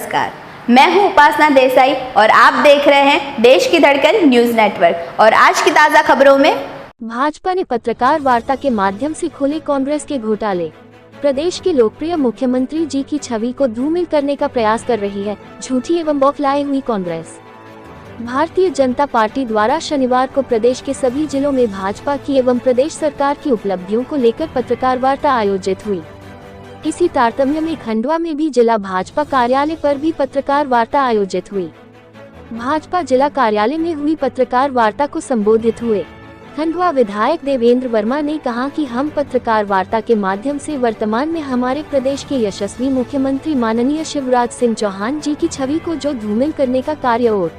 नमस्कार, मैं हूं उपासना देसाई और आप देख रहे हैं देश की धड़कन न्यूज नेटवर्क। और आज की ताजा खबरों में भाजपा ने पत्रकार वार्ता के माध्यम से खोले कांग्रेस के घोटाले। प्रदेश के लोकप्रिय मुख्यमंत्री जी की छवि को धूमिल करने का प्रयास कर रही है झूठी एवं बौखलाए हुई कांग्रेस। भारतीय जनता पार्टी द्वारा शनिवार को प्रदेश के सभी जिलों में भाजपा की एवं प्रदेश सरकार की उपलब्धियों को लेकर पत्रकार वार्ता आयोजित हुई। इसी तारतम्य में खंडवा में भी जिला भाजपा कार्यालय पर भी पत्रकार वार्ता आयोजित हुई। भाजपा जिला कार्यालय में हुई पत्रकार वार्ता को संबोधित हुए खंडवा विधायक देवेंद्र वर्मा ने कहा कि हम पत्रकार वार्ता के माध्यम से वर्तमान में हमारे प्रदेश के यशस्वी मुख्यमंत्री माननीय शिवराज सिंह चौहान जी की छवि को जो धूमिल करने का कार्य और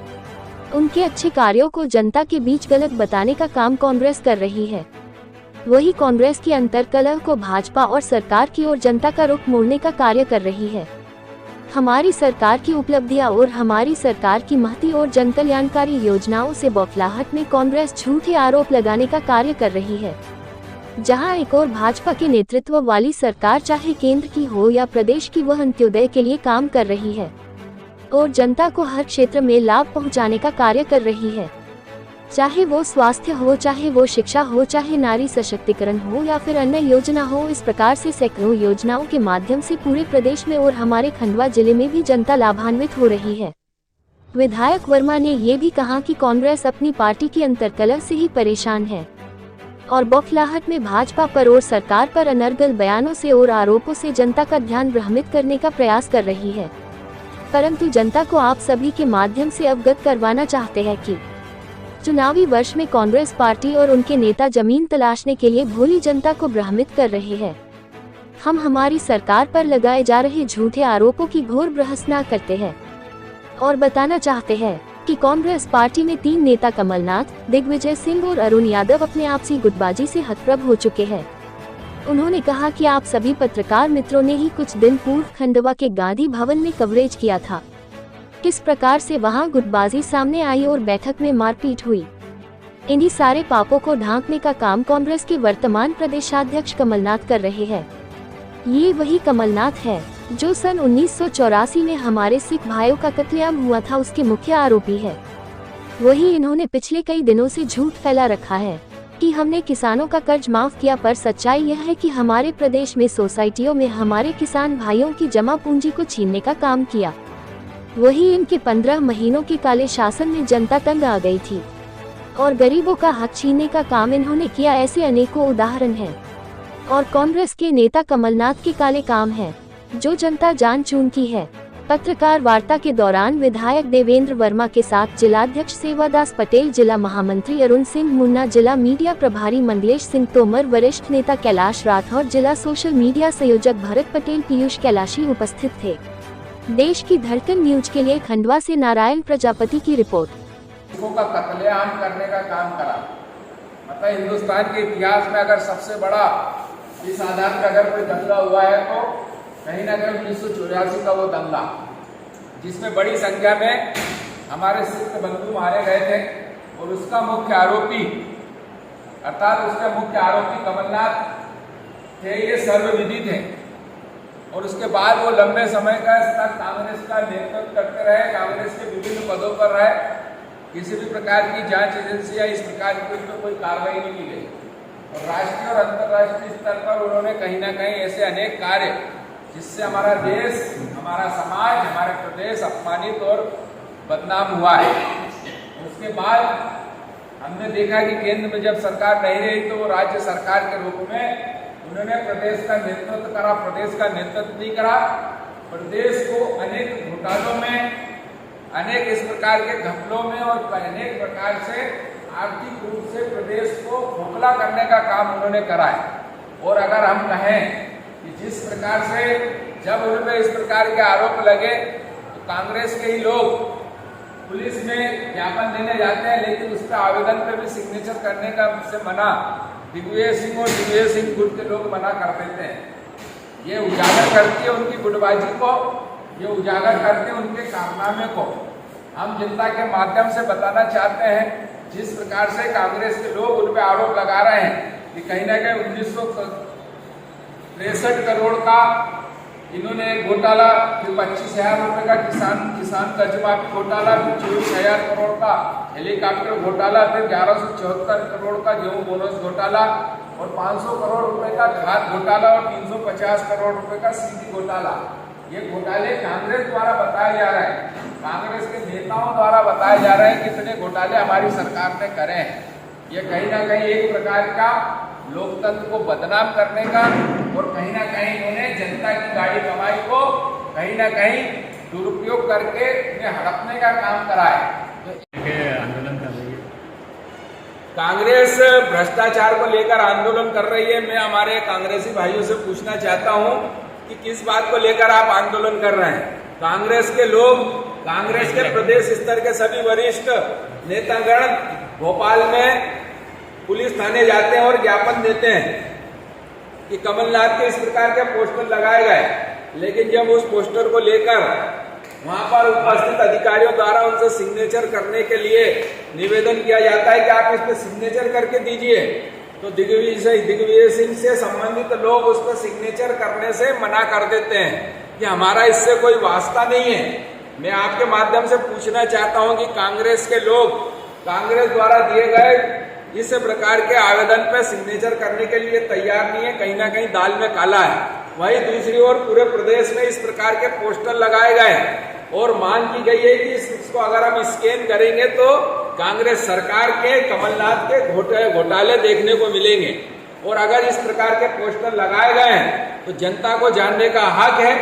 उनके अच्छे कार्यों को जनता के बीच गलत बताने का काम कांग्रेस कर रही है, वही कांग्रेस की अंतर्कलह को भाजपा और सरकार की ओर जनता का रुख मोड़ने का कार्य कर रही है। हमारी सरकार की उपलब्धियां और हमारी सरकार की महती और जनकल्याणकारी योजनाओं से बौखलाहट में कांग्रेस झूठे आरोप लगाने का कार्य कर रही है। जहां एक और भाजपा के नेतृत्व वाली सरकार चाहे केंद्र की हो या प्रदेश की, वह अंत्योदय के लिए काम कर रही है और जनता को हर क्षेत्र में लाभ पहुंचाने का कार्य कर रही है, चाहे वो स्वास्थ्य हो, चाहे वो शिक्षा हो, चाहे नारी सशक्तिकरण हो या फिर अन्य योजना हो। इस प्रकार से सैकड़ों योजनाओं के माध्यम से पूरे प्रदेश में और हमारे खंडवा जिले में भी जनता लाभान्वित हो रही है। विधायक वर्मा ने ये भी कहा कि कांग्रेस अपनी पार्टी की अंतर्कलह से ही परेशान है और बौखलाहट में भाजपा पर और सरकार पर अनर्गल बयानों से और आरोपों से जनता का ध्यान भ्रमित करने का प्रयास कर रही है। परंतु जनता को आप सभी के माध्यम से अवगत करवाना चाहते हैं कि चुनावी वर्ष में कांग्रेस पार्टी और उनके नेता जमीन तलाशने के लिए भोली जनता को भ्रमित कर रहे हैं। हम हमारी सरकार पर लगाए जा रहे झूठे आरोपों की घोर बहस करते हैं और बताना चाहते हैं कि कांग्रेस पार्टी में 3 नेता कमलनाथ, दिग्विजय सिंह और अरुण यादव अपने आपसी गुटबाजी से हतप्रभ हो चुके हैं। उन्होंने कहा कि आप सभी पत्रकार मित्रों ने ही कुछ दिन पूर्व खंडवा के गांधी भवन में कवरेज किया था, किस प्रकार से वहां गुटबाजी सामने आई और बैठक में मारपीट हुई। इन्हीं सारे पापों को ढांकने का काम कांग्रेस के वर्तमान प्रदेशाध्यक्ष कमलनाथ कर रहे हैं। ये वही कमलनाथ है जो सन 1984 में हमारे सिख भाइयों का कत्लेआम हुआ था, उसके मुख्य आरोपी है। वही इन्होंने पिछले कई दिनों से झूठ फैला रखा है कि हमने किसानों का कर्ज माफ किया, पर सच्चाई यह है कि हमारे प्रदेश में सोसाइटियों में हमारे किसान भाइयों की जमा पूंजी को छीनने का काम किया। वही इनके 15 महीनों के काले शासन में जनता तंग आ गई थी और गरीबों का हक छीनने का काम इन्होंने किया। ऐसे अनेकों उदाहरण हैं और कांग्रेस के नेता कमलनाथ के काले काम हैं जो जनता जान चुकी है। पत्रकार वार्ता के दौरान विधायक देवेंद्र वर्मा के साथ जिलाध्यक्ष सेवादास पटेल, जिला महामंत्री अरुण सिंह मुन्ना, जिला मीडिया प्रभारी मंगलेश सिंह तोमर, वरिष्ठ नेता कैलाश राठौर, जिला सोशल मीडिया संयोजक भरत पटेल, पीयूष कैलाशी उपस्थित थे। देश की धड़कन न्यूज के लिए खंडवा से नारायण प्रजापति की रिपोर्ट। का कत्लेआम करने का काम करा, मतलब हिंदुस्तान के इतिहास में अगर सबसे बड़ा इस आधार पर अगर कोई दंगा हुआ है तो कहीं ना कहीं 1984 का वो दंगा, जिसमें बड़ी संख्या में हमारे सिख बंधु मारे गए थे और उसका मुख्य आरोपी अर्थात उसके मुख्य आरोपी कमलनाथ थे, ये सर्वविदित है। और उसके बाद वो लंबे समय तक कांग्रेस का नेतृत्व करते रहे, कांग्रेस के विभिन्न पदों पर रहे। किसी भी प्रकार की जांच एजेंसी या इस प्रकार की उस पर कोई कार्रवाई नहीं की गई और राष्ट्रीय और अंतर्राष्ट्रीय स्तर पर उन्होंने कहीं ना कहीं ऐसे अनेक कार्य जिससे हमारा देश, हमारा समाज, हमारे प्रदेश अपमानित और बदनाम हुआ है। उसके बाद हमने देखा कि केंद्र में जब सरकार नहीं रही तो वो राज्य सरकार के रूप में उन्होंने प्रदेश का नेतृत्व करा। प्रदेश का नेतृत्व नहीं करा, प्रदेश को अनेक घोटालों में, अनेक इस प्रकार के घपलों में और अनेक प्रकार से आर्थिक रूप से प्रदेश को खोखला करने का काम उन्होंने करा है। और अगर हम कहें कि जिस प्रकार से जब उनमें इस प्रकार के आरोप लगे तो कांग्रेस के ही लोग पुलिस में ज्ञापन देने जाते हैं, लेकिन उस पर आवेदन पर भी सिग्नेचर करने का से मना दिग्विजय सिंह और दिग्विजय सिंह गुट के लोग मना कर देते हैं। ये उजागर करती है उनकी गुटबाजी को, ये उजागर करते हैं उनके कारनामे को। हम जनता के माध्यम से बताना चाहते हैं, जिस प्रकार से कांग्रेस के लोग उन पर आरोप लगा रहे हैं कि कहीं ना कहीं 1963 करोड़ का इन्होंने एक घोटाला, फिर 25,000 रुपए का किसान कर्ज माफी घोटाला, फिर 24,000 करोड़ का हेलीकॉप्टर घोटाला, फिर 1174 करोड़ का गेहूं बोनस घोटाला और 500 करोड़ रुपए का खाद घोटाला और 350 करोड़ रुपए का सीधी घोटाला। ये घोटाले कांग्रेस द्वारा बताए जा रहे हैं, कांग्रेस के नेताओं द्वारा बताए जा रहे हैं कितने घोटाले हमारी सरकार ने करे हैं। ये कहीं ना कहीं एक प्रकार का लोकतंत्र को बदनाम करने का और कहीं ना कहीं इन्होंने जनता की गाड़ी कमाई को कहीं ना कहीं दुरुपयोग करके उन्हें हड़पने का काम करा है। आंदोलन कर रही है कांग्रेस भ्रष्टाचार को लेकर आंदोलन कर रही है। मैं हमारे कांग्रेसी भाइयों से पूछना चाहता हूं कि किस बात को लेकर आप आंदोलन कर रहे हैं। कांग्रेस के लोग, कांग्रेस के प्रदेश स्तर के सभी वरिष्ठ नेतागण भोपाल में पुलिस थाने जाते हैं और ज्ञापन देते हैं कि कमलनाथ के इस प्रकार के पोस्टर लगाए गए, लेकिन जब उस पोस्टर को लेकर वहां पर उपस्थित अधिकारियों द्वारा उनसे सिग्नेचर करने के लिए निवेदन किया जाता है कि आप इस पर सिग्नेचर करके दीजिए, तो दिग्विजय सिंह से संबंधित लोग उस पर सिग्नेचर करने से मना कर देते हैं कि हमारा इससे कोई वास्ता नहीं है। मैं आपके माध्यम से पूछना चाहता हूं कि कांग्रेस के लोग कांग्रेस द्वारा दिए गए इस प्रकार के आवेदन पर सिग्नेचर करने के लिए तैयार नहीं है, कहीं ना कहीं दाल में काला है। वहीं दूसरी ओर पूरे प्रदेश में इस प्रकार के पोस्टर लगाए गए और मांग की गई है कि इसको अगर हम स्कैन करेंगे तो कांग्रेस सरकार के, कमलनाथ के घोटाले देखने को मिलेंगे। और अगर इस प्रकार के पोस्टर लगाए गए हैं तो जनता को जानने का हक है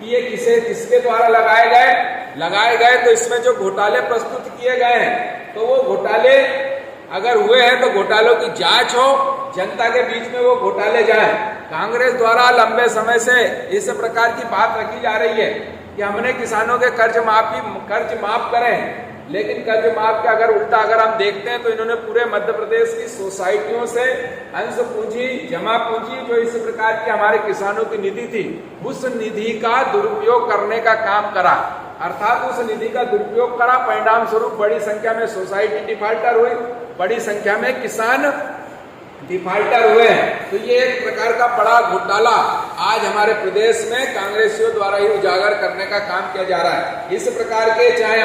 कि ये किसके द्वारा लगाए गए तो इसमें जो घोटाले प्रस्तुत किए गए हैं तो वो घोटाले अगर हुए हैं तो घोटालों की जांच हो, जनता के बीच में वो घोटाले जाए। कांग्रेस द्वारा लंबे समय से इस प्रकार की बात रखी जा रही है कि हमने किसानों के कर्ज माफ करें, लेकिन कर्ज माफ के अगर उल्टा अगर हम देखते हैं तो इन्होंने पूरे मध्य प्रदेश की सोसाइटियों से अंश पूंजी, जमा पूंजी जो इस प्रकार की हमारे किसानों की निधि थी, उस निधि का दुरुपयोग करने का काम करा, अर्थात उस निधि का दुरुपयोग करा। परिणाम स्वरूप बड़ी संख्या में सोसाइटी डिफाल्टर हुई, बड़ी संख्या में किसान डिफाल्टर हुए हैं। तो ये एक प्रकार का बड़ा घोटाला आज हमारे प्रदेश में कांग्रेसियों द्वारा ही उजागर करने का काम किया जा रहा है। इस प्रकार के चाहे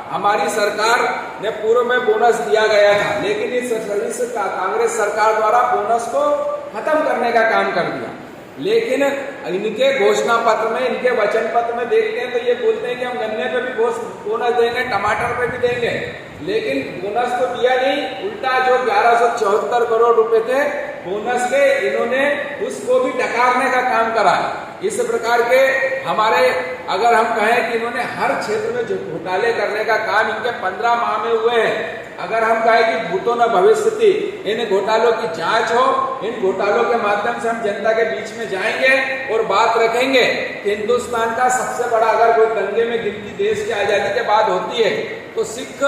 हमारी सरकार ने पूर्व में बोनस दिया गया था, लेकिन इस कांग्रेस सरकार द्वारा बोनस को खत्म करने का काम कर दिया। लेकिन इनके घोषणा पत्र में, इनके वचन पत्र में देखते हैं तो ये बोलते हैं कि हम गन्ने पे भी बोनस देंगे, टमाटर पे भी देंगे, लेकिन बोनस तो दिया नहीं, उल्टा जो 1174 करोड़ रुपए थे बोनस के, इन्होंने उसको भी डकारने का काम करा। इस प्रकार के हमारे अगर हम कहें कि इन्होंने हर क्षेत्र में जो घोटाले करने का काम इनके 15 माह में हुए हैं। अगर हम कहें कि भूतो न भविष्यति, इन घोटालों की जांच हो, इन घोटालों के माध्यम से हम जनता के बीच में जाएंगे और बात रखेंगे कि हिंदुस्तान का सबसे बड़ा अगर कोई दंगे में गिनती देश की आजादी के बाद होती है तो सिख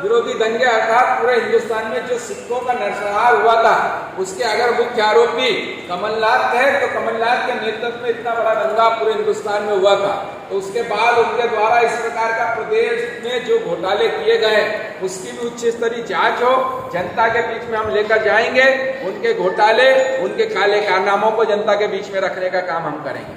विरोधी दंगे, अर्थात पूरे हिंदुस्तान में जो सिखों का नरसंहार हुआ था उसके अगर मुख्य आरोपी कमलनाथ थे तो कमलनाथ के नेतृत्व में इतना बड़ा दंगा पूरे हिंदुस्तान में हुआ था। तो उसके बाद उनके द्वारा इस प्रकार का प्रदेश में जो घोटाले किए गए उसकी भी उच्च स्तरीय जांच हो, जनता के बीच में हम लेकर जाएंगे, उनके घोटाले, उनके काले कारनामों को जनता के बीच में रखने का काम हम करेंगे।